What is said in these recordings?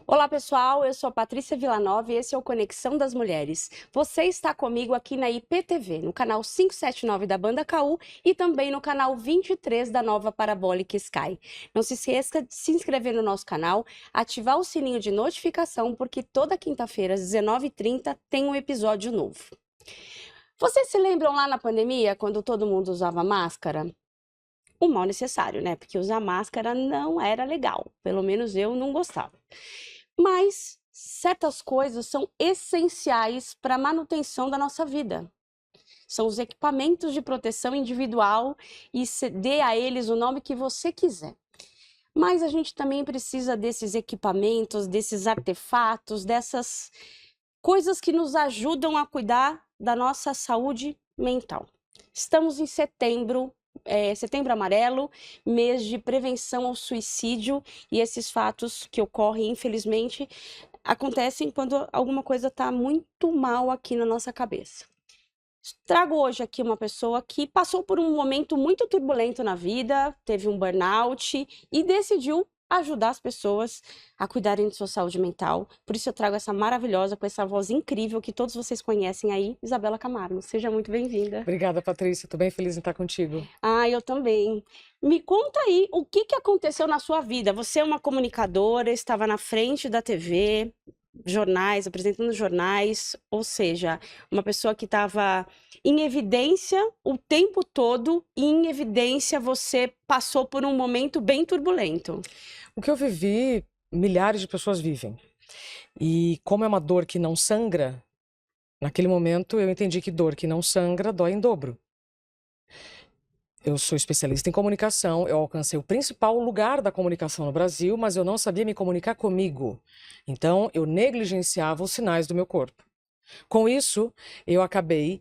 Olá pessoal, eu sou a Patrícia Villanova e esse é o Conexão das Mulheres. Você está comigo aqui na IPTV, no canal 579 da Banda KU e também no canal 23 da Nova Parabólica Sky. Não se esqueça de se inscrever no nosso canal, ativar o sininho de notificação, porque toda quinta-feira às 19h30 tem um episódio novo. Vocês se lembram lá na pandemia, quando todo mundo usava máscara? O mal necessário, né? Porque usar máscara não era legal, pelo menos eu não gostava. Mas certas coisas são essenciais para a manutenção da nossa vida. São os equipamentos de proteção individual e dê a eles o nome que você quiser. Mas a gente também precisa desses equipamentos, desses artefatos, dessas coisas que nos ajudam a cuidar da nossa saúde mental. Estamos em setembro. Setembro Amarelo, mês de prevenção ao suicídio, e esses fatos que ocorrem, infelizmente, acontecem quando alguma coisa está muito mal aqui na nossa cabeça. Trago hoje aqui uma pessoa que passou por um momento muito turbulento na vida, teve um burnout e decidiu ajudar as pessoas a cuidarem de sua saúde mental. Por isso eu trago essa maravilhosa, com essa voz incrível que todos vocês conhecem aí, Isabela Camargo. Seja muito bem-vinda. Obrigada, Patrícia. Estou bem feliz em estar contigo. Ah, eu também. Me conta aí, o que aconteceu na sua vida? Você é uma comunicadora, estava na frente da TV, jornais, apresentando jornais, ou seja, uma pessoa que estava em evidência o tempo todo, e em evidência você passou por um momento bem turbulento. O que eu vivi, milhares de pessoas vivem. E como é uma dor que não sangra, naquele momento eu entendi que dor que não sangra dói em dobro. Eu sou especialista em comunicação, eu alcancei o principal lugar da comunicação no Brasil, mas eu não sabia me comunicar comigo. Então, eu negligenciava os sinais do meu corpo. Com isso, eu acabei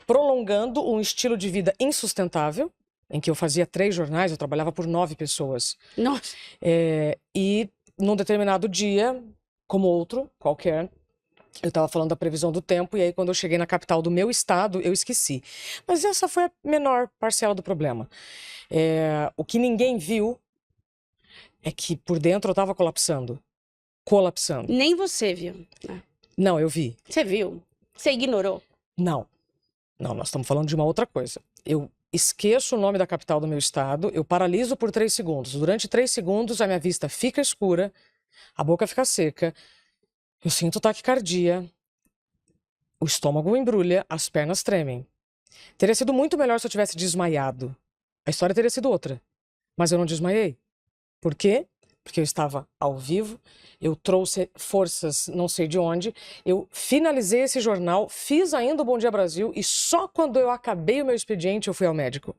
prolongando um estilo de vida insustentável, em que eu fazia 3 jornais, eu trabalhava por 9 pessoas. Nossa! E num determinado dia, como outro, qualquer, eu estava falando da previsão do tempo, e aí quando eu cheguei na capital do meu estado, eu esqueci. Mas essa foi a menor parcela do problema. O que ninguém viu é que por dentro eu estava colapsando. Colapsando. Nem você viu, né? Não, eu vi. Você viu? Você ignorou? Não. Não, nós estamos falando de uma outra coisa. Eu esqueço o nome da capital do meu estado, eu paraliso por 3 segundos. Durante 3 segundos, a minha vista fica escura, a boca fica seca, eu sinto taquicardia, o estômago embrulha, as pernas tremem. Teria sido muito melhor se eu tivesse desmaiado. A história teria sido outra. Mas eu não desmaiei. Por quê? Porque eu estava ao vivo, eu trouxe forças não sei de onde, eu finalizei esse jornal, fiz ainda o Bom Dia Brasil, e só quando eu acabei o meu expediente eu fui ao médico.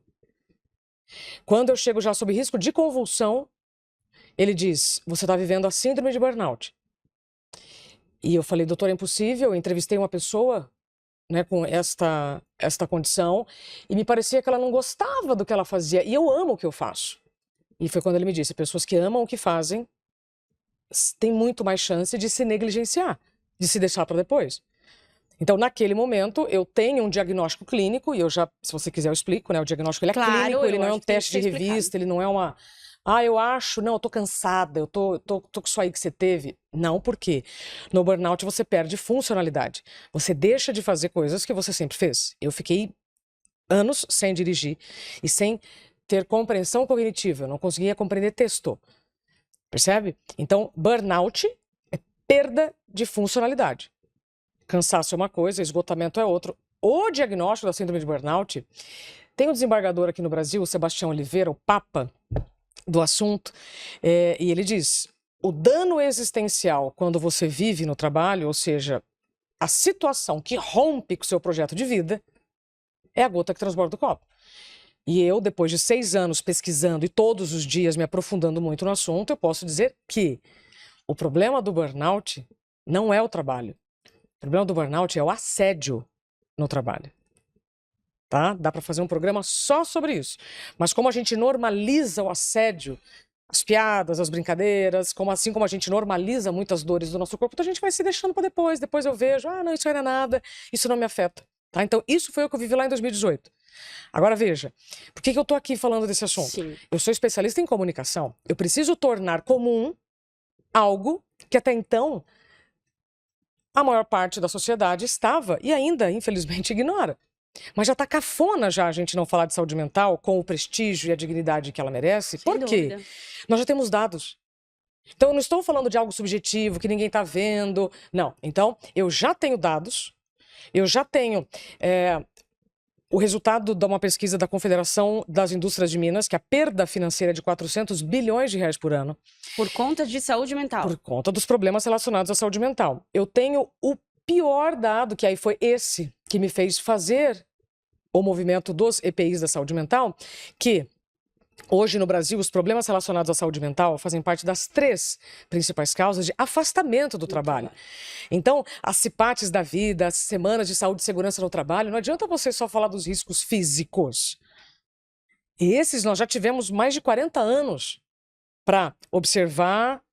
Quando eu chego já sob risco de convulsão, ele diz: você está vivendo a síndrome de burnout. E eu falei: doutor, é impossível. Eu entrevistei uma pessoa, né, com esta condição, e me parecia que ela não gostava do que ela fazia, e eu amo o que eu faço. E foi quando ele me disse: pessoas que amam o que fazem têm muito mais chance de se negligenciar, de se deixar para depois. Então, naquele momento, eu tenho um diagnóstico clínico, e eu já, se você quiser, eu explico, né? O diagnóstico ele é clínico, ele não é um teste de revista, ele não é uma... Ah, eu acho, não, eu tô cansada, eu tô com isso aí que você teve. Não, por quê? No burnout você perde funcionalidade. Você deixa de fazer coisas que você sempre fez. Eu fiquei anos sem dirigir e sem ter compreensão cognitiva. Eu não conseguia compreender texto. Percebe? Então, burnout é perda de funcionalidade. Cansaço é uma coisa, esgotamento é outro. O diagnóstico da síndrome de burnout, tem um desembargador aqui no Brasil, o Sebastião Oliveira, o papa do assunto, e ele diz: o dano existencial quando você vive no trabalho, ou seja, a situação que rompe com o seu projeto de vida, é a gota que transborda o copo. E eu, depois de 6 anos pesquisando e todos os dias me aprofundando muito no assunto, eu posso dizer que o problema do burnout não é o trabalho. O problema do burnout é o assédio no trabalho. Tá? Dá para fazer um programa só sobre isso. Mas como a gente normaliza o assédio, as piadas, as brincadeiras, assim como a gente normaliza muitas dores do nosso corpo, então a gente vai se deixando para depois eu vejo, não, isso aí não é nada, isso não me afeta, tá? Então isso foi o que eu vivi lá em 2018. Agora veja, por que eu tô aqui falando desse assunto? Sim. Eu sou especialista em comunicação, eu preciso tornar comum algo que até então a maior parte da sociedade estava e ainda, infelizmente, ignora. Mas já tá cafona já a gente não falar de saúde mental com o prestígio e a dignidade que ela merece. Sem Por quê? dúvida. Nós já temos dados. Então, eu não estou falando de algo subjetivo, que ninguém tá vendo. Não. Então, eu já tenho dados, eu já tenho o resultado de uma pesquisa da Confederação das Indústrias de Minas, que a perda financeira é de 400 bilhões de reais por ano. Por conta de saúde mental. Por conta dos problemas relacionados à saúde mental. Eu tenho o pior dado, que aí foi esse que me fez fazer o movimento dos EPIs da saúde mental, que hoje no Brasil os problemas relacionados à saúde mental fazem parte das 3 principais causas de afastamento do trabalho. Então, as CIPATs da vida, as semanas de saúde e segurança no trabalho, não adianta você só falar dos riscos físicos. E esses nós já tivemos mais de 40 anos para observar,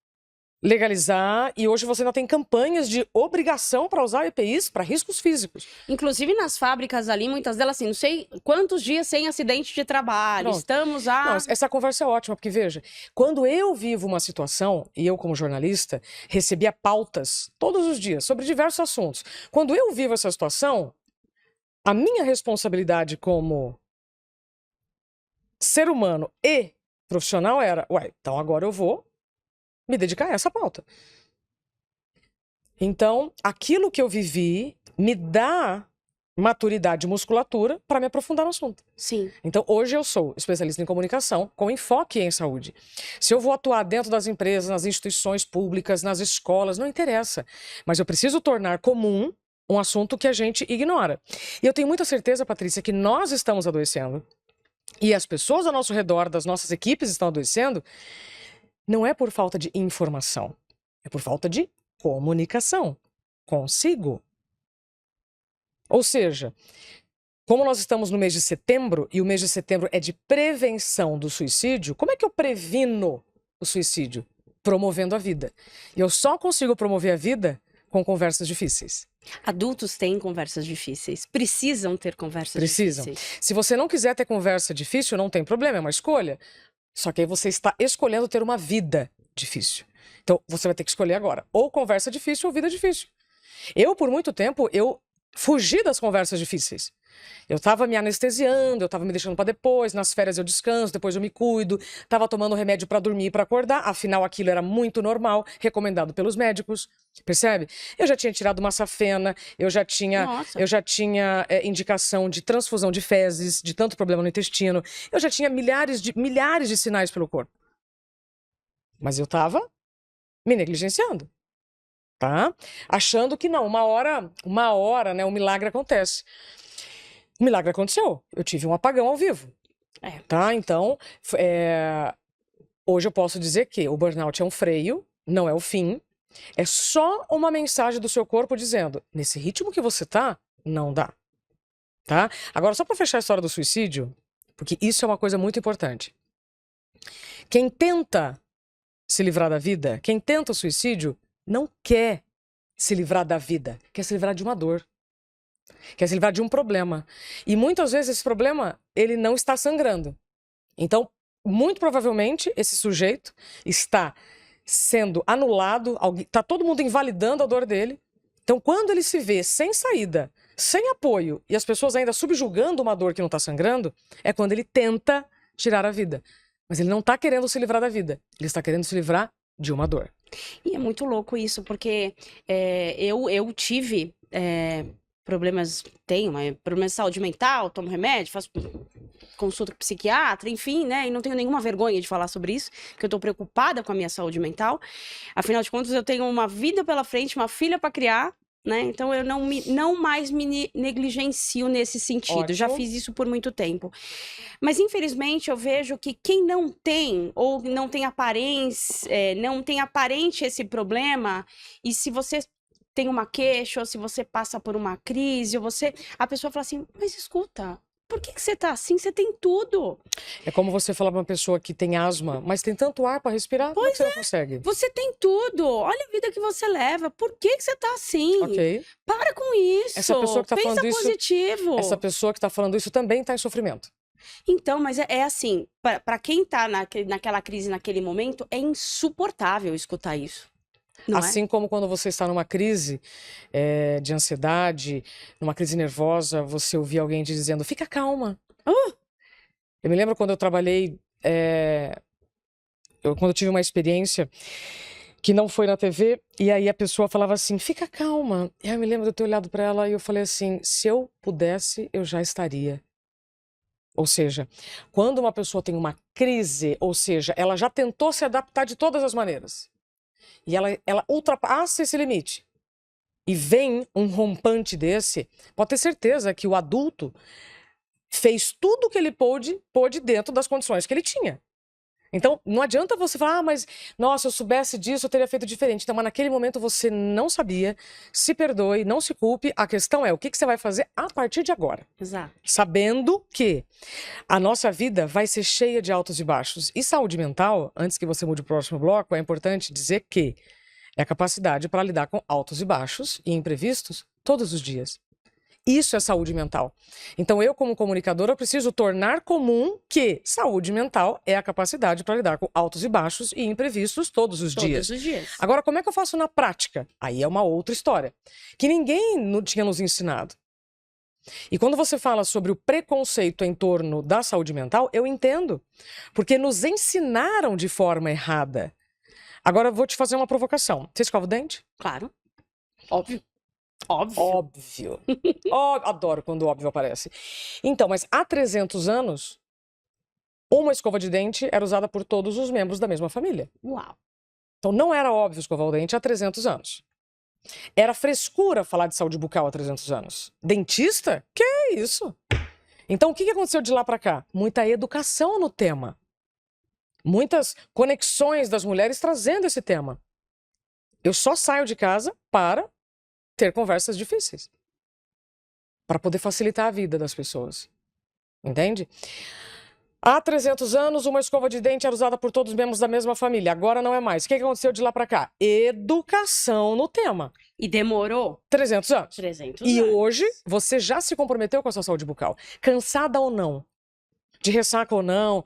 legalizar, e hoje você ainda tem campanhas de obrigação para usar EPIs para riscos físicos. Inclusive nas fábricas ali, muitas delas assim, não sei quantos dias sem acidente de trabalho, Não. estamos a... Não, essa conversa é ótima, porque veja, quando eu vivo uma situação, e eu como jornalista, recebia pautas todos os dias sobre diversos assuntos. Quando eu vivo essa situação, a minha responsabilidade como ser humano e profissional era, então agora eu vou me dedicar a essa pauta. Então, aquilo que eu vivi me dá maturidade e musculatura para me aprofundar no assunto. Sim. Então, hoje eu sou especialista em comunicação com enfoque em saúde. Se eu vou atuar dentro das empresas, nas instituições públicas, nas escolas, não interessa. Mas eu preciso tornar comum um assunto que a gente ignora. E eu tenho muita certeza, Patrícia, que nós estamos adoecendo e as pessoas ao nosso redor, das nossas equipes, estão adoecendo, não é por falta de informação, é por falta de comunicação consigo. Ou seja, como nós estamos no mês de setembro, e o mês de setembro é de prevenção do suicídio, como é que eu previno o suicídio? Promovendo a vida. E eu só consigo promover a vida com conversas difíceis. Adultos têm conversas difíceis, precisam ter conversas Precisam. difíceis. Se você não quiser ter conversa difícil, não tem problema, é uma escolha. Só que aí você está escolhendo ter uma vida difícil. Então, você vai ter que escolher agora. Ou conversa difícil ou vida difícil. Eu, por muito tempo, eu fugi das conversas difíceis. Eu estava me anestesiando, eu estava me deixando para depois, nas férias eu descanso, depois eu me cuido, estava tomando remédio para dormir e para acordar, afinal aquilo era muito normal, recomendado pelos médicos, percebe? Eu já tinha tirado uma safena, eu já tinha indicação de transfusão de fezes, de tanto problema no intestino, eu já tinha milhares de sinais pelo corpo. Mas eu estava me negligenciando, tá? Achando que não, uma hora, né, um milagre acontece. O milagre aconteceu. Eu tive um apagão ao vivo. Tá? Então, hoje eu posso dizer que o burnout é um freio, não é o fim. É só uma mensagem do seu corpo dizendo, nesse ritmo que você tá, não dá. Tá? Agora, só para fechar a história do suicídio, porque isso é uma coisa muito importante. Quem tenta se livrar da vida, quem tenta o suicídio, não quer se livrar da vida, quer se livrar de uma dor. Quer se livrar de um problema. E muitas vezes esse problema, ele não está sangrando. Então, muito provavelmente, esse sujeito está sendo anulado, está todo mundo invalidando a dor dele. Então, quando ele se vê sem saída, sem apoio, e as pessoas ainda subjugando uma dor que não está sangrando, é quando ele tenta tirar a vida. Mas ele não está querendo se livrar da vida, ele está querendo se livrar de uma dor. E é muito louco isso, porque eu tive... problemas de saúde mental, tomo remédio, faço consulta com psiquiatra, enfim, né? E não tenho nenhuma vergonha de falar sobre isso, que eu tô preocupada com a minha saúde mental. Afinal de contas, eu tenho uma vida pela frente, uma filha para criar, né? Então eu não mais me negligencio nesse sentido. Ótimo. Já fiz isso por muito tempo. Mas infelizmente eu vejo que quem não tem ou não tem não tem aparente esse problema, e se você tem uma queixa, ou se você passa por uma crise, a pessoa fala assim, mas escuta, por que você tá assim? Você tem tudo. É como você falar pra uma pessoa que tem asma, mas tem tanto ar para respirar, como é que você não consegue? Você tem tudo. Olha a vida que você leva. Por que você tá assim? Ok. Para com isso. Essa pessoa que tá Pensa falando isso, positivo. essa pessoa que tá falando isso também tá em sofrimento. Então, mas é assim, para quem tá naquela crise naquele momento, é insuportável escutar isso. Não é? Assim como quando você está numa crise de ansiedade, numa crise nervosa, você ouvir alguém te dizendo, fica calma. Eu me lembro quando eu trabalhei, quando eu tive uma experiência que não foi na TV, e aí a pessoa falava assim, fica calma. E aí eu me lembro de eu ter olhado para ela e eu falei assim, se eu pudesse, eu já estaria. Ou seja, quando uma pessoa tem uma crise, ou seja, ela já tentou se adaptar de todas as maneiras, e ela ultrapassa esse limite, e vem um rompante desse, pode ter certeza que o adulto fez tudo o que ele pôde dentro das condições que ele tinha. Então, não adianta você falar, mas, nossa, eu soubesse disso, eu teria feito diferente. Então, mas naquele momento você não sabia, se perdoe, não se culpe. A questão é, o que você vai fazer a partir de agora? Exato. Sabendo que a nossa vida vai ser cheia de altos e baixos. E saúde mental, antes que você mude o próximo bloco, é importante dizer que é a capacidade para lidar com altos e baixos e imprevistos todos os dias. Isso é saúde mental. Então, eu, como comunicadora, preciso tornar comum que saúde mental é a capacidade para lidar com altos e baixos e imprevistos todos os dias. Todos os dias. Agora, como é que eu faço na prática? Aí é uma outra história, que ninguém tinha nos ensinado. E quando você fala sobre o preconceito em torno da saúde mental, eu entendo, porque nos ensinaram de forma errada. Agora, eu vou te fazer uma provocação. Você escova o dente? Claro. Óbvio. Óbvio. Adoro quando o óbvio aparece. Então, mas há 300 anos, uma escova de dente era usada por todos os membros da mesma família. Uau. Então, não era óbvio escovar o dente há 300 anos. Era frescura falar de saúde bucal há 300 anos. Dentista? Que é isso? Então, o que aconteceu de lá para cá? Muita educação no tema. Muitas conexões das mulheres trazendo esse tema. Eu só saio de casa para ter conversas difíceis. Para poder facilitar a vida das pessoas. Entende? Há 300 anos, uma escova de dente era usada por todos os membros da mesma família. Agora não é mais. O que aconteceu de lá para cá? Educação no tema. E demorou 300 anos. 300 E anos. hoje, você já se comprometeu com a sua saúde bucal. Cansada ou não, de ressaca ou não,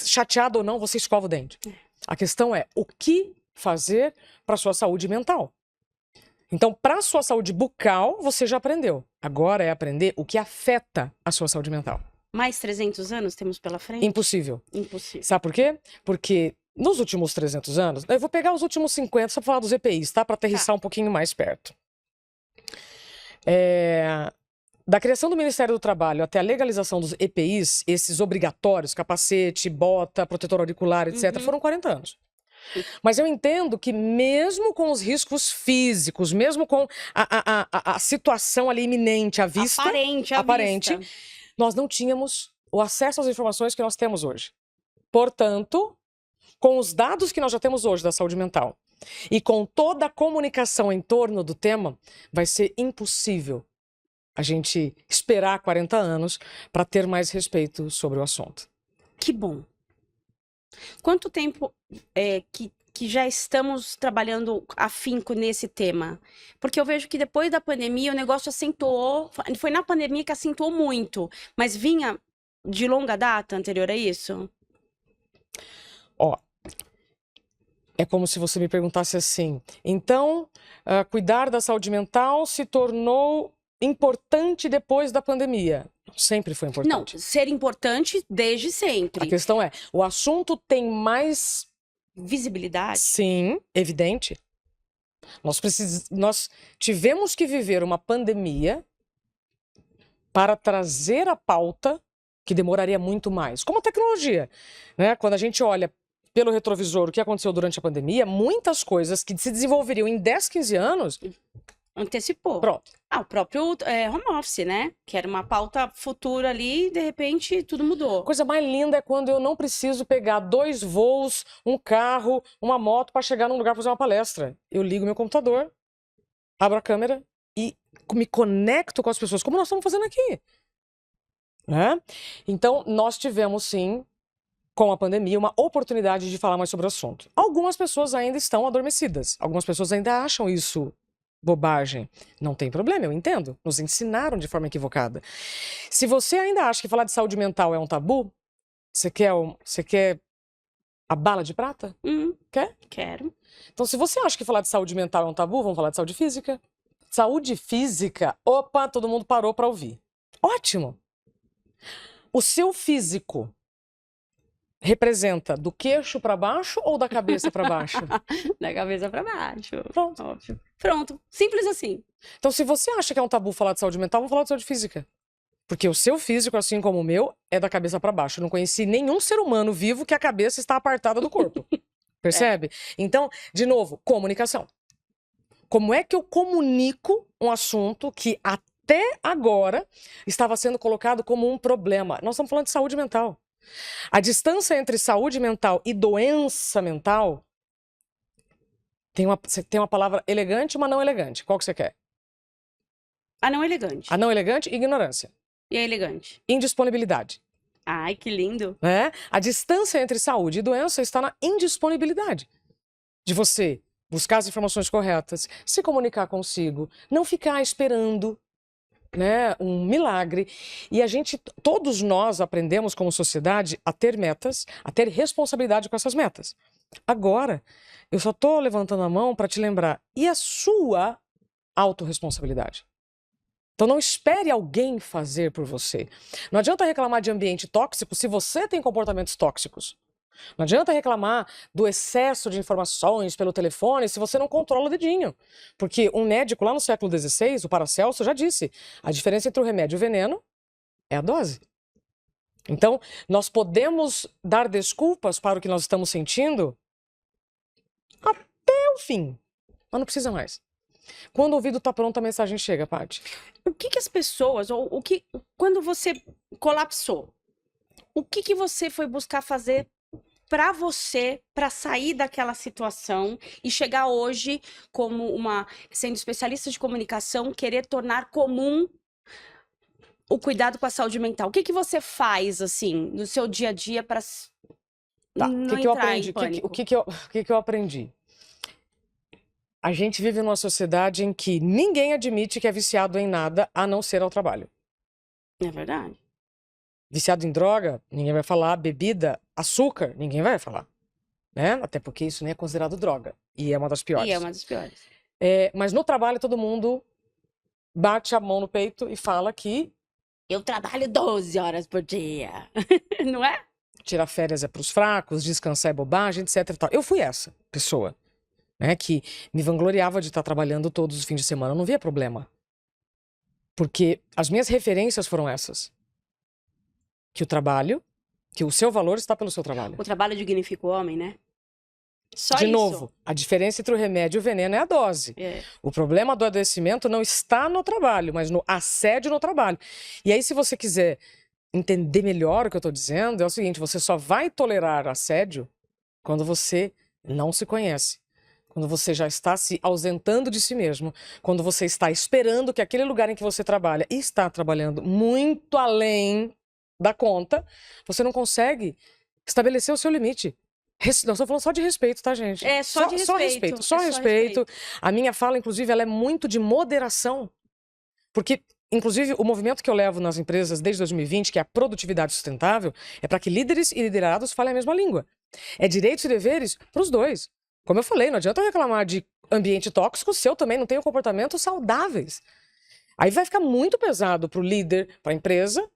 chateada ou não, você escova o dente. A questão é o que fazer para a sua saúde mental. Então, para a sua saúde bucal, você já aprendeu. Agora é aprender o que afeta a sua saúde mental. Mais 300 anos temos pela frente? Impossível. Impossível. Sabe por quê? Porque nos últimos 300 anos, eu vou pegar os últimos 50 só para falar dos EPIs, tá? Para aterrissar um pouquinho mais perto. Da criação do Ministério do Trabalho até a legalização dos EPIs, esses obrigatórios, capacete, bota, protetor auricular, etc., foram 40 anos. Mas eu entendo que mesmo com os riscos físicos, mesmo com a situação ali iminente à vista, aparente, nós não tínhamos o acesso às informações que nós temos hoje. Portanto, com os dados que nós já temos hoje da saúde mental e com toda a comunicação em torno do tema, vai ser impossível a gente esperar 40 anos para ter mais respeito sobre o assunto. Que bom. Quanto tempo que já estamos trabalhando afinco nesse tema? Porque eu vejo que depois da pandemia o negócio acentuou, foi na pandemia que acentuou muito, mas vinha de longa data anterior a isso? É como se você me perguntasse assim, então, cuidar da saúde mental se tornou importante depois da pandemia? Sempre foi importante. Não, ser importante desde sempre. A questão é, o assunto tem mais visibilidade? Sim, evidente. Nós tivemos que viver uma pandemia para trazer a pauta que demoraria muito mais. Como a tecnologia, né? Quando a gente olha pelo retrovisor o que aconteceu durante a pandemia, muitas coisas que se desenvolveriam em 10, 15 anos... Antecipou. Pronto. O próprio home office, né? Que era uma pauta futura ali e, de repente, tudo mudou. A coisa mais linda é quando eu não preciso pegar 2 voos, um carro, uma moto para chegar num lugar para fazer uma palestra. Eu ligo meu computador, abro a câmera e me conecto com as pessoas, como nós estamos fazendo aqui. né? Então, nós tivemos, sim, com a pandemia, uma oportunidade de falar mais sobre o assunto. Algumas pessoas ainda estão adormecidas. Algumas pessoas ainda acham isso bobagem. Não tem problema, eu entendo. Nos ensinaram de forma equivocada. Se você ainda acha que falar de saúde mental é um tabu, você quer a bala de prata? Quer? Quero. Então, se você acha que falar de saúde mental é um tabu, vamos falar de saúde física. Saúde física, opa, todo mundo parou para ouvir. Ótimo! O seu físico representa do queixo para baixo ou da cabeça para baixo? Da cabeça pra baixo. Pronto. Óbvio. Pronto. Simples assim. Então, se você acha que é um tabu falar de saúde mental, vamos falar de saúde física. Porque o seu físico, assim como o meu, é da cabeça para baixo. Eu não conheci nenhum ser humano vivo que a cabeça está apartada do corpo. Percebe? Então, de novo, comunicação. Como é que eu comunico um assunto que até agora estava sendo colocado como um problema? Nós estamos falando de saúde mental. A distância entre saúde mental e doença mental você tem uma palavra elegante e uma não elegante. Qual que você quer? A não elegante. A não elegante, ignorância. E a elegante? Indisponibilidade. Ai, que lindo. Né? A distância entre saúde e doença está na indisponibilidade de você buscar as informações corretas, se comunicar consigo, não ficar esperando, né, um milagre. E todos nós aprendemos como sociedade a ter metas, a ter responsabilidade com essas metas. Agora, eu só estou levantando a mão para te lembrar, e a sua autorresponsabilidade? Então não espere alguém fazer por você. Não adianta reclamar de ambiente tóxico se você tem comportamentos tóxicos. Não adianta reclamar do excesso de informações pelo telefone se você não controla o dedinho. Porque um médico lá no século XVI, o Paracelso, já disse, a diferença entre o remédio e o veneno é a dose. Então, nós podemos dar desculpas para o que nós estamos sentindo até o fim, mas não precisa mais. Quando o ouvido está pronto, a mensagem chega, Paty. O que as pessoas, quando você colapsou, o que você foi buscar fazer para você, para sair daquela situação e chegar hoje como sendo especialista de comunicação, querer tornar comum o cuidado com a saúde mental? O que você faz, assim, no seu dia a dia para não entrar em pânico? O que eu aprendi? A gente vive numa sociedade em que ninguém admite que é viciado em nada a não ser ao trabalho. É verdade. Viciado em droga, ninguém vai falar. Bebida, açúcar, ninguém vai falar. Né? Até porque isso nem é considerado droga. E é uma das piores. E é uma das piores. Mas no trabalho todo mundo bate a mão no peito e fala que eu trabalho 12 horas por dia. Não é? Tirar férias é pros fracos, descansar é bobagem, etc e tal. Eu fui essa pessoa, né, que me vangloriava de estar trabalhando todos os fins de semana. Eu não via problema. Porque as minhas referências foram essas. Que o seu valor está pelo seu trabalho. O trabalho dignifica o homem, né? Só de isso. novo, a diferença entre o remédio e o veneno é a dose. O problema do adoecimento não está no trabalho, mas no assédio no trabalho. E aí, se você quiser entender melhor o que eu estou dizendo, é o seguinte, você só vai tolerar assédio quando você não se conhece. Quando você já está se ausentando de si mesmo. Quando você está esperando que aquele lugar em que você trabalha e está trabalhando muito além da conta, você não consegue estabelecer o seu limite. Nós estamos falando só de respeito, tá, gente? Só de respeito. Só respeito. A minha fala, inclusive, ela é muito de moderação. Porque, inclusive, o movimento que eu levo nas empresas desde 2020, que é a produtividade sustentável, é para que líderes e liderados falem a mesma língua. É direitos e deveres para os dois. Como eu falei, não adianta eu reclamar de ambiente tóxico se eu também não tenho comportamentos saudáveis. Aí vai ficar muito pesado para o líder, para a empresa,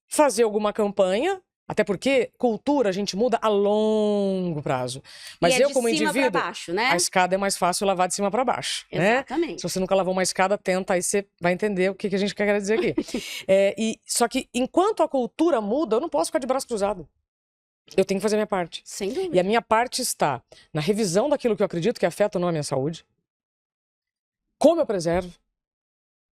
fazer alguma campanha. Até porque cultura a gente muda a longo prazo. Mas eu, como indivíduo, baixo, né? A escada é mais fácil lavar de cima para baixo. Exatamente. Né? Se você nunca lavou uma escada, tenta, aí você vai entender o que a gente quer dizer aqui. Só que enquanto a cultura muda, eu não posso ficar de braço cruzado. Eu tenho que fazer a minha parte. Sem dúvida. E a minha parte está na revisão daquilo que eu acredito que afeta ou não a minha saúde. Como eu preservo.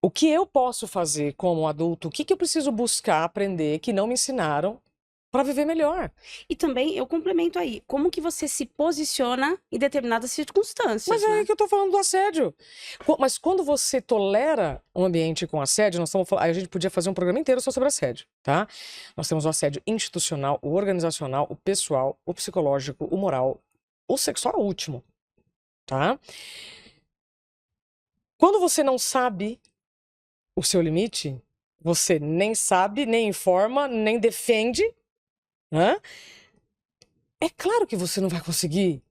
O que eu posso fazer como adulto, o que eu preciso buscar aprender que não me ensinaram para viver melhor. E também, eu complemento aí, como que você se posiciona em determinadas circunstâncias, Mas é né? aí que eu tô falando do assédio. Mas quando você tolera um ambiente com assédio, nós estamos falando, aí a gente podia fazer um programa inteiro só sobre assédio, tá? Nós temos o assédio institucional, o organizacional, o pessoal, o psicológico, o moral, o sexual é o último, tá? Quando você não sabe o seu limite, você nem sabe, nem informa, nem defende, né? É claro que você não vai conseguir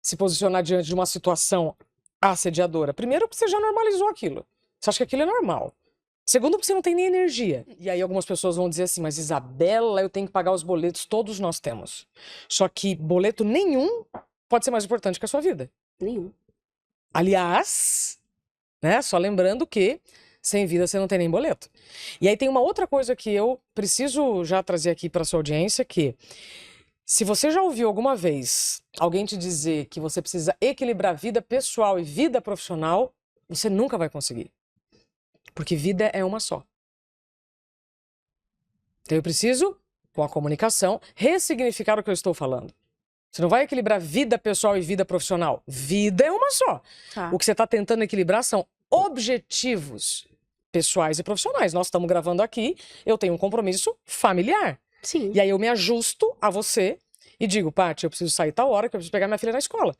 se posicionar diante de uma situação assediadora. Primeiro, porque você já normalizou aquilo. Você acha que aquilo é normal. Segundo, porque você não tem nem energia. E aí algumas pessoas vão dizer assim, mas Isabela, eu tenho que pagar os boletos, todos nós temos. Só que boleto nenhum pode ser mais importante que a sua vida. Nenhum. Aliás, né, só lembrando que sem vida você não tem nem boleto. E aí tem uma outra coisa que eu preciso já trazer aqui para sua audiência, que se você já ouviu alguma vez alguém te dizer que você precisa equilibrar vida pessoal e vida profissional, você nunca vai conseguir. Porque vida é uma só. Então eu preciso, com a comunicação, ressignificar o que eu estou falando. Você não vai equilibrar vida pessoal e vida profissional. Vida é uma só. Tá. O que você está tentando equilibrar são objetivos pessoais e profissionais. Nós estamos gravando aqui, eu tenho um compromisso familiar. Sim. E aí eu me ajusto a você e digo, Paty, eu preciso sair tal hora que eu preciso pegar minha filha na escola.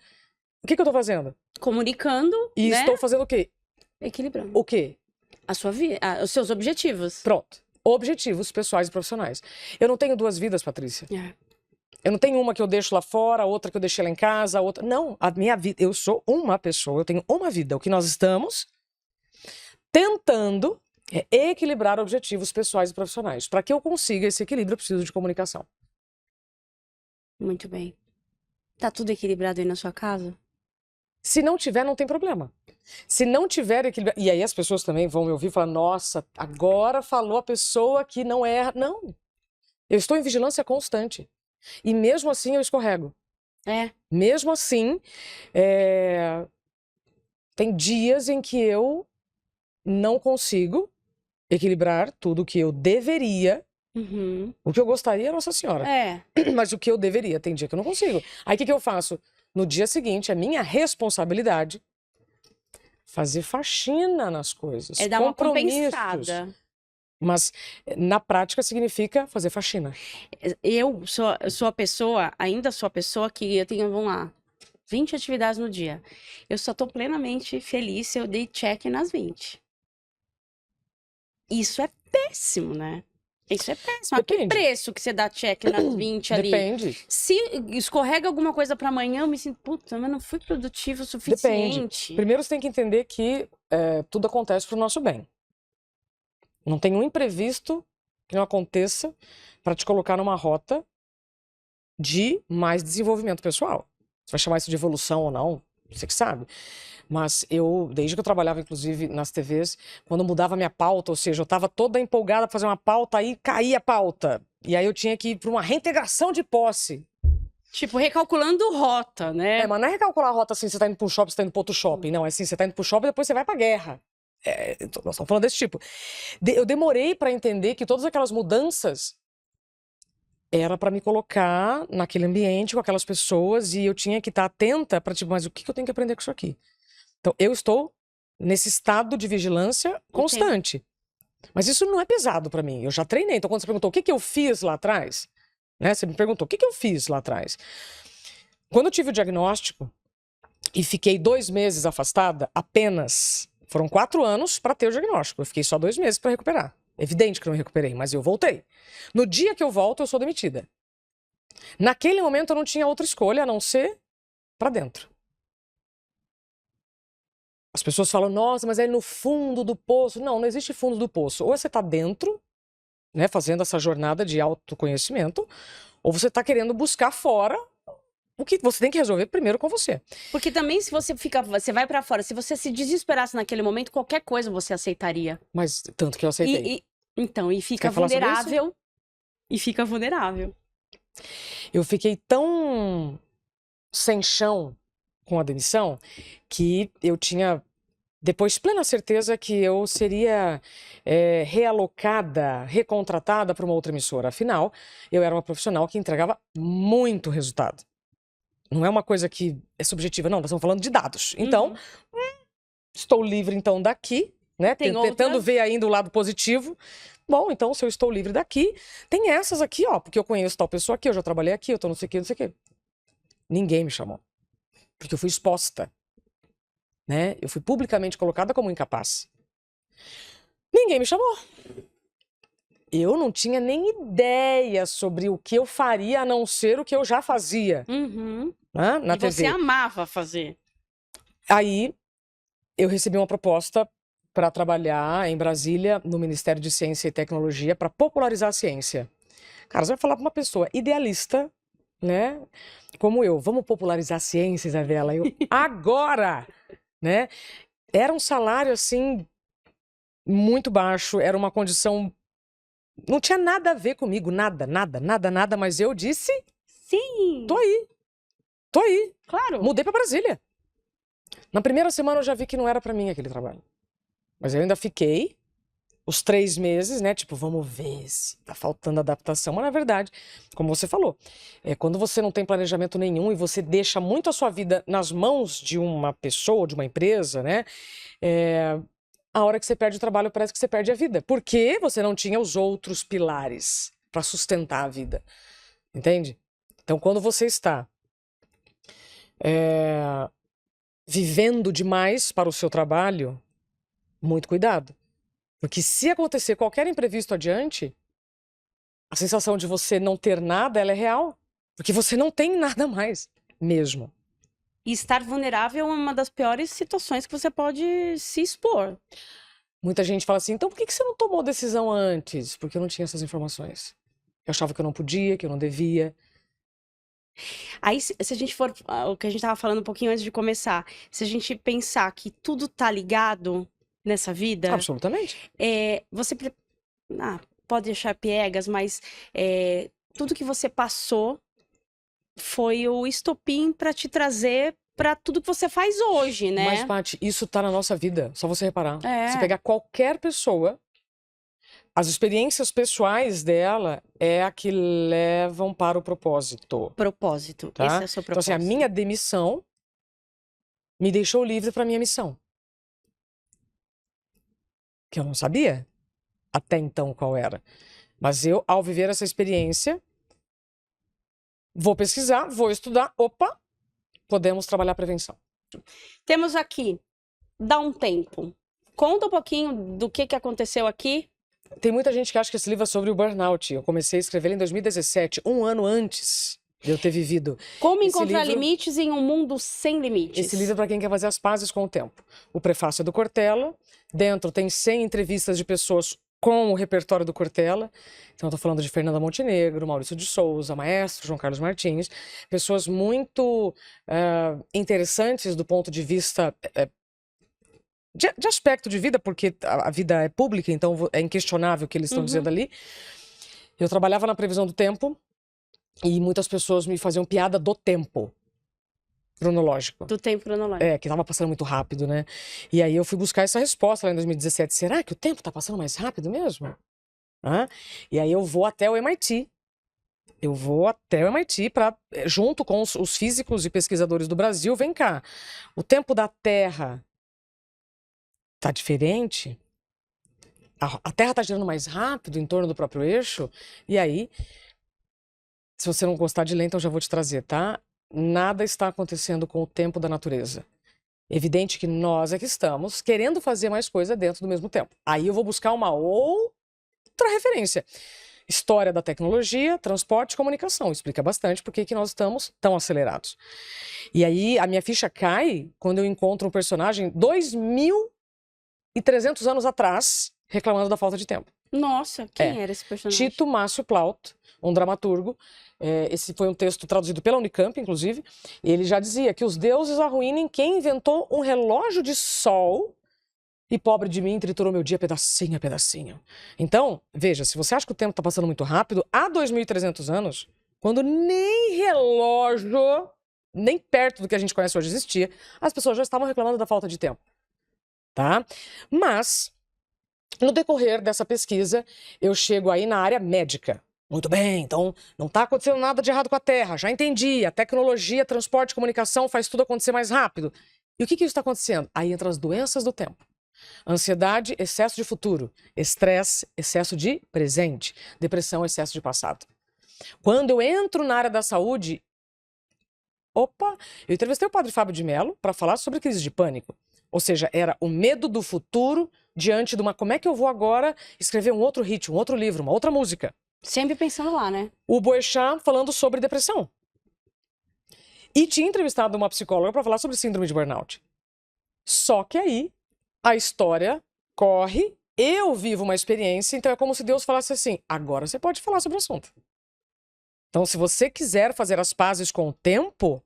O que eu tô fazendo? Comunicando, E né? estou fazendo o quê? Equilibrando. O quê? A sua vida, os seus objetivos. Pronto. Objetivos pessoais e profissionais. Eu não tenho duas vidas, Patrícia. É. Eu não tenho uma que eu deixo lá fora, outra que eu deixei lá em casa, outra... Não, a minha vida... Eu sou uma pessoa, eu tenho uma vida. O que nós estamos tentando é equilibrar objetivos pessoais e profissionais. Para que eu consiga esse equilíbrio, eu preciso de comunicação. Muito bem. Tá tudo equilibrado aí na sua casa? Se não tiver, não tem problema. Se não tiver equilíbrio... E aí as pessoas também vão me ouvir e falar, nossa, agora falou a pessoa que não erra. Não. Eu estou em vigilância constante. E mesmo assim eu escorrego. É. Mesmo assim, tem dias em que eu não consigo equilibrar tudo o que eu deveria. Uhum. O que eu gostaria, Nossa Senhora. É. Mas o que eu deveria, tem dia que eu não consigo. Aí o que eu faço? No dia seguinte, é minha responsabilidade fazer faxina nas coisas. É dar uma compromissos. compensada. Mas na prática significa fazer faxina. Eu sou a pessoa, ainda sou a pessoa que eu tenho, vamos lá, 20 atividades no dia. Eu só tô plenamente feliz se eu dei check nas 20. Isso é péssimo, né? Isso é péssimo. A que Depende. preço que você dá check nas 20 ali? Depende. Se escorrega alguma coisa pra amanhã, eu me sinto, puta, mas não fui produtivo o suficiente. Primeiro você tem que entender que tudo acontece pro nosso bem. Não tem um imprevisto que não aconteça para te colocar numa rota de mais desenvolvimento pessoal. Você vai chamar isso de evolução ou não, você que sabe. Mas eu, desde que eu trabalhava, inclusive, nas TVs, quando mudava minha pauta, ou seja, eu estava toda empolgada para fazer uma pauta, aí caía a pauta. E aí eu tinha que ir para uma reintegração de posse. Tipo, recalculando rota, né? Mas não é recalcular a rota assim, você tá indo para um shopping, você tá indo para outro shopping. Não, é assim, você tá indo para o shopping e depois você vai para a guerra. Nós estamos falando desse tipo. Eu demorei para entender que todas aquelas mudanças era para me colocar naquele ambiente com aquelas pessoas e eu tinha que estar atenta para tipo, mas o que eu tenho que aprender com isso aqui? Então, eu estou nesse estado de vigilância constante. Mas isso não é pesado para mim. Eu já treinei. Então, quando você perguntou o que eu fiz lá atrás, né? Você me perguntou o que eu fiz lá atrás. Quando eu tive o diagnóstico e fiquei 2 meses afastada, apenas foram 4 anos para ter o diagnóstico. Eu fiquei só 2 meses para recuperar. Evidente que eu não recuperei, mas eu voltei. No dia que eu volto, eu sou demitida. Naquele momento, eu não tinha outra escolha a não ser para dentro. As pessoas falam, nossa, mas é no fundo do poço. Não, não existe fundo do poço. Ou você está dentro, né, fazendo essa jornada de autoconhecimento, ou você está querendo buscar fora o que você tem que resolver primeiro com você. Porque também se você vai pra fora, se você se desesperasse naquele momento, qualquer coisa você aceitaria. Mas tanto que eu aceitei. E fica Quer falar sobre isso? vulnerável. E fica vulnerável. Eu fiquei tão sem chão com a demissão que eu tinha depois plena certeza que eu seria realocada, recontratada para uma outra emissora. Afinal, eu era uma profissional que entregava muito resultado. Não é uma coisa que é subjetiva, não, nós estamos falando de dados. Então, estou livre então daqui, né? Tem Tentando outras? ver ainda o lado positivo. Bom, então se eu estou livre daqui, tem essas aqui, ó, porque eu conheço tal pessoa aqui, eu já trabalhei aqui, eu tô não sei o que, não sei o que. Ninguém me chamou, porque eu fui exposta, né? Eu fui publicamente colocada como incapaz. Ninguém me chamou. Eu não tinha nem ideia sobre o que eu faria a não ser o que eu já fazia, né, na E TV. você amava fazer. Aí eu recebi uma proposta para trabalhar em Brasília, no Ministério de Ciência e Tecnologia, para popularizar a ciência. Cara, você vai falar para uma pessoa idealista, né? Como eu, vamos popularizar a ciência, Isabela? Eu, agora! Né? Era um salário, assim, muito baixo, era uma condição... Não tinha nada a ver comigo, nada, mas eu disse, Sim, tô aí, claro. mudei para Brasília. Na primeira semana eu já vi que não era para mim aquele trabalho. Mas eu ainda fiquei os 3 meses, né? Tipo, vamos ver se tá faltando adaptação. Mas na verdade, como você falou, quando você não tem planejamento nenhum e você deixa muito a sua vida nas mãos de uma pessoa, de uma empresa, né? A hora que você perde o trabalho, parece que você perde a vida. Porque você não tinha os outros pilares para sustentar a vida. Entende? Então, quando você está vivendo demais para o seu trabalho, muito cuidado. Porque se acontecer qualquer imprevisto adiante, a sensação de você não ter nada, ela é real. Porque você não tem nada mais, mesmo. E estar vulnerável é uma das piores situações que você pode se expor. Muita gente fala assim, então por que você não tomou decisão antes? Porque eu não tinha essas informações. Eu achava que eu não podia, que eu não devia. Aí, se a gente for, o que a gente tava falando um pouquinho antes de começar, se a gente pensar que tudo tá ligado nessa vida, Absolutamente. você pode achar piegas, mas tudo que você passou foi o estopim pra te trazer pra tudo que você faz hoje, né? Mas, Paty, isso tá na nossa vida. Só você reparar. É. Você pegar qualquer pessoa, as experiências pessoais dela é a que levam para o propósito. Propósito. Tá? Esse é o seu Então, assim, propósito. a minha demissão me deixou livre para minha missão. Que eu não sabia até então qual era. Mas eu, ao viver essa experiência, vou pesquisar, vou estudar. Opa, podemos trabalhar prevenção. Temos aqui, dá um tempo. Conta um pouquinho do que aconteceu aqui. Tem muita gente que acha que esse livro é sobre o burnout. Eu comecei a escrever ele em 2017, um ano antes de eu ter vivido. Como Esse encontrar livro- limites em um mundo sem limites. Esse livro é para quem quer fazer as pazes com o tempo. O prefácio é do Cortella. Dentro tem 100 entrevistas de pessoas com o repertório do Cortella. Então, eu tô falando de Fernanda Montenegro, Maurício de Souza, Maestro, João Carlos Martins. Pessoas muito interessantes do ponto de vista de aspecto de vida, porque a vida é pública, então é inquestionável o que eles estão dizendo ali. Eu trabalhava na previsão do tempo e muitas pessoas me faziam piada do tempo cronológico. Do tempo cronológico. Que tava passando muito rápido, né? E aí eu fui buscar essa resposta lá em 2017. Será que o tempo tá passando mais rápido mesmo? E aí eu vou até o MIT. Eu vou até o MIT para, junto com os físicos e pesquisadores do Brasil, vem cá. O tempo da Terra tá diferente? A Terra tá girando mais rápido em torno do próprio eixo? E aí, se você não gostar de ler, então já vou te trazer, tá? Nada está acontecendo com o tempo da natureza. Evidente que nós é que estamos querendo fazer mais coisa dentro do mesmo tempo. Aí eu vou buscar uma outra referência. História da tecnologia, transporte e comunicação. Explica bastante por que nós estamos tão acelerados. E aí a minha ficha cai quando eu encontro um personagem 2.300 anos atrás reclamando da falta de tempo. Nossa, quem era esse personagem? Tito Márcio Plaut, um dramaturgo. Esse foi um texto traduzido pela Unicamp, inclusive. Ele já dizia que os deuses arruinem quem inventou um relógio de sol e pobre de mim triturou meu dia pedacinho a pedacinho. Então, veja, se você acha que o tempo está passando muito rápido, há 2.300 anos, quando nem relógio, nem perto do que a gente conhece hoje existia, as pessoas já estavam reclamando da falta de tempo. tá? Mas, no decorrer dessa pesquisa, eu chego aí na área médica. Muito bem, então não está acontecendo nada de errado com a Terra, já entendi, a tecnologia, transporte, comunicação faz tudo acontecer mais rápido. E o que isso está acontecendo? Aí entram as doenças do tempo. Ansiedade, excesso de futuro. Estresse, excesso de presente. Depressão, excesso de passado. Quando eu entro na área da saúde, opa, eu entrevistei o padre Fábio de Mello para falar sobre crise de pânico. Ou seja, era o medo do futuro diante de uma... Como é que eu vou agora escrever um outro hit, um outro livro, uma outra música? Sempre pensando lá, né? O Boechat falando sobre depressão. E tinha entrevistado uma psicóloga para falar sobre síndrome de burnout. Só que aí a história corre, eu vivo uma experiência, então é como se Deus falasse assim: agora você pode falar sobre o assunto. Então, se você quiser fazer as pazes com o tempo,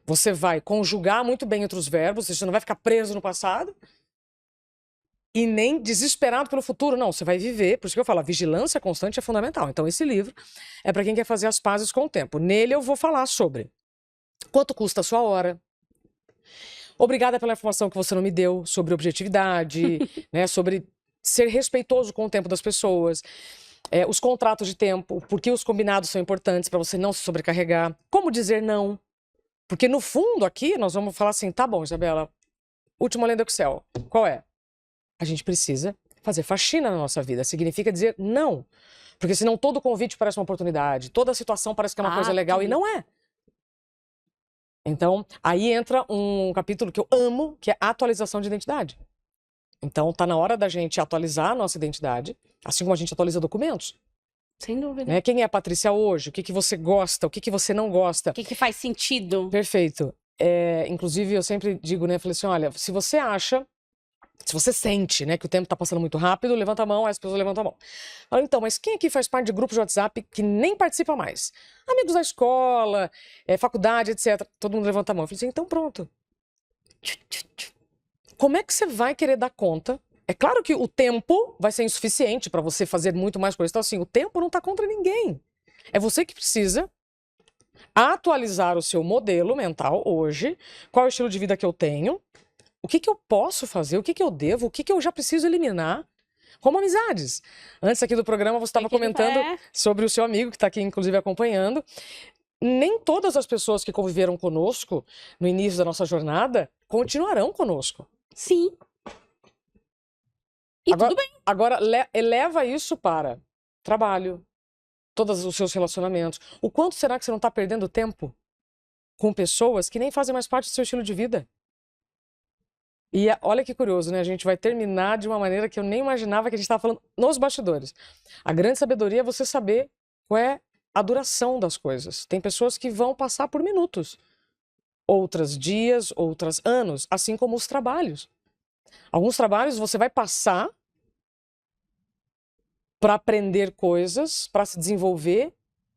você vai conjugar muito bem entre os verbos, você não vai ficar preso no passado e nem desesperado pelo futuro. Não, você vai viver. Por isso que eu falo, a vigilância constante é fundamental. Então, esse livro é para quem quer fazer as pazes com o tempo. Nele eu vou falar sobre quanto custa a sua hora. Obrigada pela informação que você não me deu sobre objetividade, né, sobre ser respeitoso com o tempo das pessoas, os contratos de tempo, por que os combinados são importantes para você não se sobrecarregar, como dizer não. Porque no fundo aqui nós vamos falar assim, tá bom, Isabela, última linha do Excel, qual é? A gente precisa fazer faxina na nossa vida, significa dizer não. Porque senão todo convite parece uma oportunidade, toda situação parece que é uma coisa legal e não é. Então, aí entra um capítulo que eu amo, que é a atualização de identidade. Então, tá na hora da gente atualizar a nossa identidade, assim como a gente atualiza documentos. Sem dúvida. Né? Quem é a Patrícia hoje? O que você gosta? O que você não gosta? O que faz sentido? Perfeito. Inclusive, eu sempre digo, né? Falei assim, olha, se você acha, se você sente, né, que o tempo tá passando muito rápido, levanta a mão, aí as pessoas levantam a mão. Fala, então, mas quem aqui faz parte de grupos de WhatsApp que nem participa mais? Amigos da escola, faculdade, etc. Todo mundo levanta a mão. Eu falei assim, então pronto. Como é que você vai querer dar conta? É claro que o tempo vai ser insuficiente para você fazer muito mais coisas. Então, assim, o tempo não tá contra ninguém. É você que precisa atualizar o seu modelo mental hoje. Qual é o estilo de vida que eu tenho? O que eu posso fazer? O que eu devo? O que eu já preciso eliminar? Como amizades. Antes aqui do programa, você estava comentando sobre o seu amigo, que está aqui, inclusive, acompanhando. Nem todas as pessoas que conviveram conosco no início da nossa jornada continuarão conosco. Sim. E agora, tudo bem. Agora, eleva isso para trabalho, todos os seus relacionamentos. O quanto será que você não está perdendo tempo com pessoas que nem fazem mais parte do seu estilo de vida? E olha que curioso, né? A gente vai terminar de uma maneira que eu nem imaginava que a gente estava falando nos bastidores. A grande sabedoria é você saber qual é a duração das coisas. Tem pessoas que vão passar por minutos, outras dias, outras anos, assim como os trabalhos. Alguns trabalhos você vai passar para aprender coisas, para se desenvolver,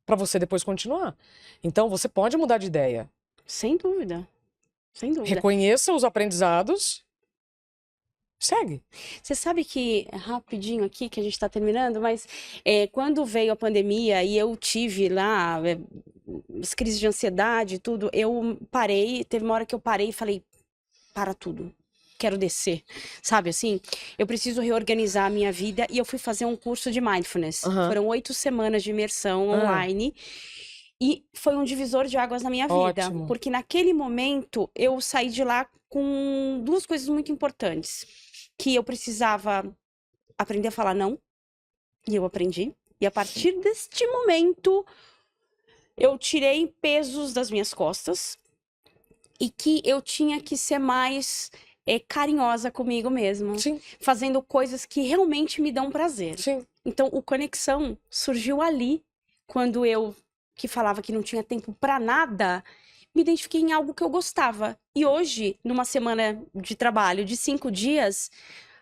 para você depois continuar. Então, você pode mudar de ideia. Sem dúvida. Sem dúvida. Reconheça os aprendizados. Segue. Você sabe que, rapidinho aqui, que a gente está terminando, mas quando veio a pandemia e eu tive lá as crises de ansiedade e tudo, eu parei, teve uma hora que eu parei e falei, para tudo, quero descer, sabe assim? Eu preciso reorganizar a minha vida e eu fui fazer um curso de mindfulness. Foram 8 semanas de imersão online. E foi um divisor de águas na minha vida. Ótimo. Porque naquele momento eu saí de lá com 2 coisas muito importantes. Que eu precisava aprender a falar não. E eu aprendi. E a partir deste momento, eu tirei pesos das minhas costas. E que eu tinha que ser mais carinhosa comigo mesma. Sim. Fazendo coisas que realmente me dão prazer. Sim. Então, o Conexão surgiu ali, quando eu, que falava que não tinha tempo pra nada, me identifiquei em algo que eu gostava. E hoje, numa semana de trabalho de 5 dias,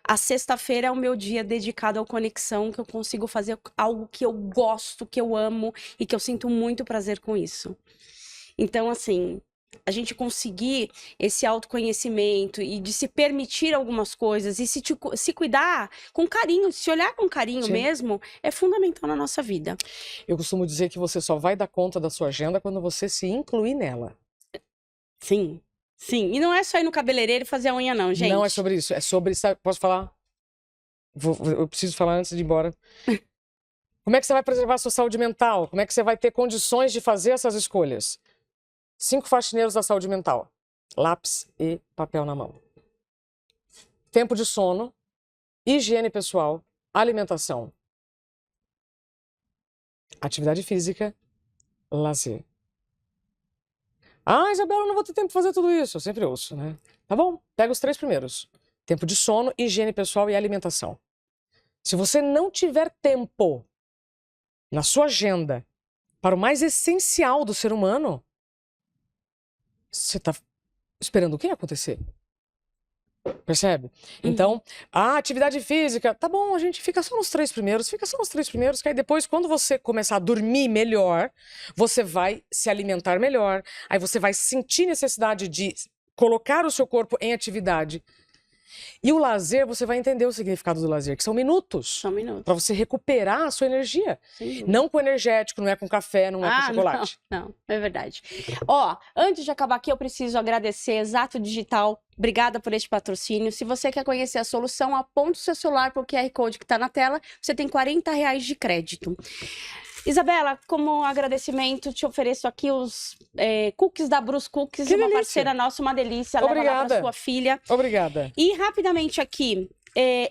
a sexta-feira é o meu dia dedicado ao Conexão, que eu consigo fazer algo que eu gosto, que eu amo e que eu sinto muito prazer com isso. Então, assim, a gente conseguir esse autoconhecimento e de se permitir algumas coisas e se cuidar com carinho, se olhar com carinho mesmo, é fundamental na nossa vida. Eu costumo dizer que você só vai dar conta da sua agenda quando você se incluir nela. Sim. Sim, e não é só ir no cabeleireiro e fazer a unha não, gente. Não é sobre isso, é sobre... Posso falar? Eu preciso falar antes de ir embora. Como é que você vai preservar a sua saúde mental? Como é que você vai ter condições de fazer essas escolhas? 5 faxineiros da saúde mental. Lápis e papel na mão. Tempo de sono, higiene pessoal, alimentação, atividade física, lazer. Ah, Isabela, eu não vou ter tempo de fazer tudo isso. Eu sempre ouço, né? Tá bom, pega os 3 primeiros. Tempo de sono, higiene pessoal e alimentação. Se você não tiver tempo na sua agenda para o mais essencial do ser humano, você tá esperando o que acontecer? Percebe? Então, a atividade física, tá bom, a gente fica só nos 3 primeiros, que aí depois, quando você começar a dormir melhor, você vai se alimentar melhor, aí você vai sentir necessidade de colocar o seu corpo em atividade. E o lazer, você vai entender o significado do lazer, que são minutos. São minutos. Para você recuperar a sua energia. Não com energético, não é com café, não é com chocolate. Não, é verdade. Ó, antes de acabar aqui, eu preciso agradecer Exato Digital. Obrigada por este patrocínio. Se você quer conhecer a solução, aponta o seu celular para o QR Code que está na tela. Você tem R$40 de crédito. Isabela, como agradecimento, te ofereço aqui os cookies da Brus Cookies, uma parceira nossa, uma delícia. Leva lá para sua filha. Obrigada. E rapidamente aqui,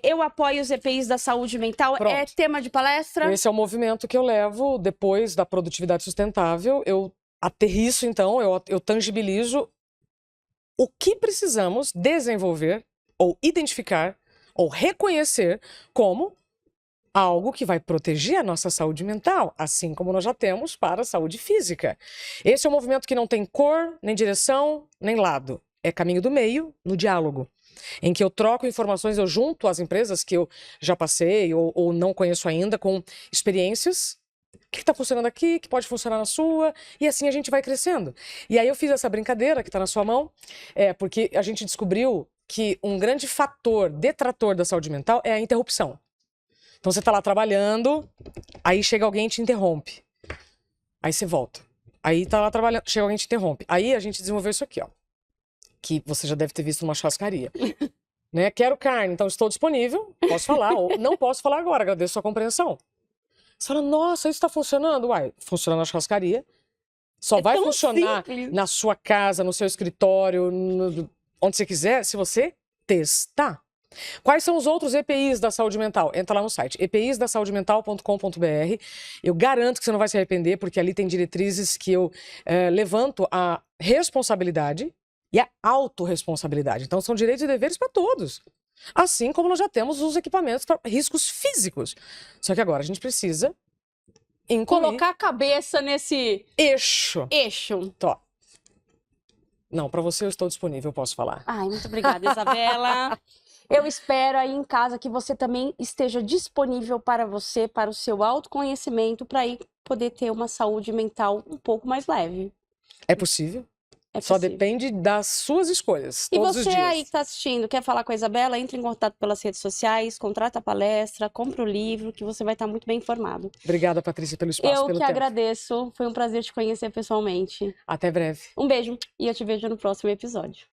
eu apoio os EPIs da saúde mental. Pronto. É tema de palestra? Esse é o movimento que eu levo depois da produtividade sustentável. Eu aterriço, então, eu tangibilizo o que precisamos desenvolver ou identificar ou reconhecer como algo que vai proteger a nossa saúde mental, assim como nós já temos para a saúde física. Esse é um movimento que não tem cor, nem direção, nem lado. É caminho do meio, no diálogo, em que eu troco informações, eu junto as empresas que eu já passei ou não conheço ainda, com experiências. O que está funcionando aqui, que pode funcionar na sua, e assim a gente vai crescendo. E aí eu fiz essa brincadeira que está na sua mão, porque a gente descobriu que um grande fator detrator da saúde mental é a interrupção. Então você está lá trabalhando, aí chega alguém e te interrompe. Aí você volta. Aí tá lá trabalhando, chega alguém e te interrompe. Aí a gente desenvolveu isso aqui, ó. Que você já deve ter visto numa churrascaria. Né? Quero carne, então estou disponível, posso falar, ou não posso falar agora, agradeço a sua compreensão. Você fala, nossa, isso está funcionando? Uai, funciona na churrascaria. Só vai funcionar na sua casa, no seu escritório, onde você quiser, se você testar. Quais são os outros EPIs da saúde mental? Entra lá no site, episdasaudemental.com.br. Eu garanto que você não vai se arrepender, porque ali tem diretrizes que eu levanto a responsabilidade e a autorresponsabilidade. Então, são direitos e deveres para todos. Assim como nós já temos os equipamentos para riscos físicos. Só que agora a gente precisa colocar a cabeça nesse eixo. Tó. Não, para você eu estou disponível, eu posso falar. Ai, muito obrigada, Isabela. Eu espero aí em casa que você também esteja disponível para você, para o seu autoconhecimento, para aí poder ter uma saúde mental um pouco mais leve. É possível. Só depende das suas escolhas. E todos você os dias. aí que está assistindo, quer falar com a Isabela, entre em contato pelas redes sociais, contrata a palestra, compra o livro, que você vai estar muito bem informado. Obrigada, Patrícia, pelo espaço, pelo tempo. Eu que agradeço. Foi um prazer te conhecer pessoalmente. Até breve. Um beijo e eu te vejo no próximo episódio.